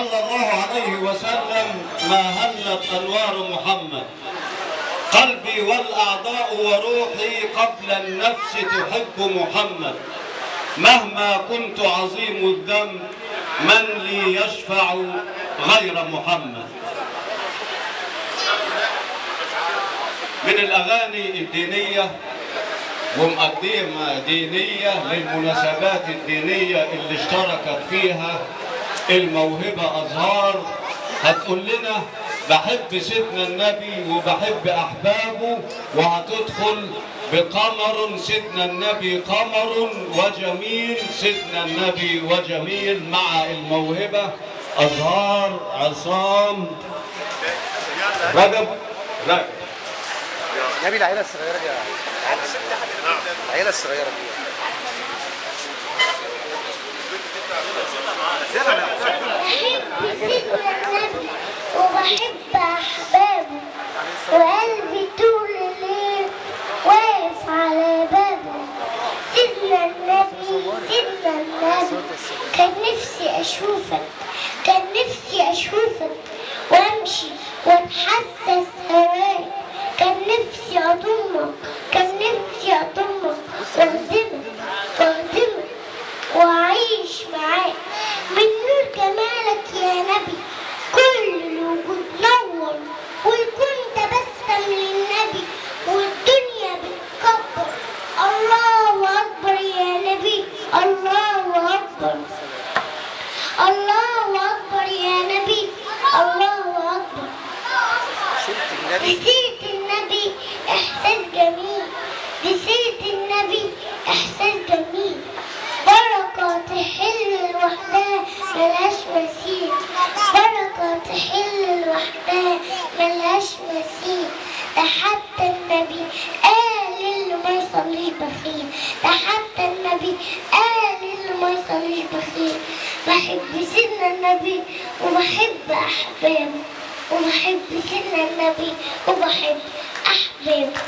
صلى الله عليه وسلم ما هلت أنوار محمد. قلبي والأعضاء وروحي قبل النفس تحب محمد. مهما كنت عظيم الذنب من لي يشفع غير محمد. من الأغاني الدينية ومقدمة دينية للمناسبات الدينية اللي اشتركت فيها الموهبة أزهار. هتقول لنا بحب سيدنا النبي وبحب أحبابه، وهتدخل بقمر سيدنا النبي قمر وجميل سيدنا النبي وجميل مع الموهبة أزهار عصام رجب. نبي العيلة الصغيرة دي، العيلة الصغيرة دي بحب سيدنا النبي وبحب أحبابه، وقلبي طول الليل واقف على بابه. سيدنا النبي سيدنا النبي كان نفسي أشوفك، كان نفسي أشوفك وأمشي وأتحسس هواك. كان نفسي أضمك، كان نفسي أضمك وأخدمك وأعيش معاك. من نور جمالك يا نبي كل الوجود نور، والكون تبسم للنبي والدنيا بتكبر. الله أكبر يا نبي، الله أكبر، الله أكبر يا نبي، الله أكبر. نسيت النبي إحساس جميل، نسيت النبي إحساس جميل. بركة تحل لوحدها ملهاش مثيل، بركة تحل لوحدها ملهاش مثيل. ده حتى النبي قال اللي ما يصليش بخيل، ده حتى النبي قال اللي ما يصليش بخيل. بحب سيدنا النبي وبحب أحبابه، وبحب سيدنا النبي وبحب أحبابه.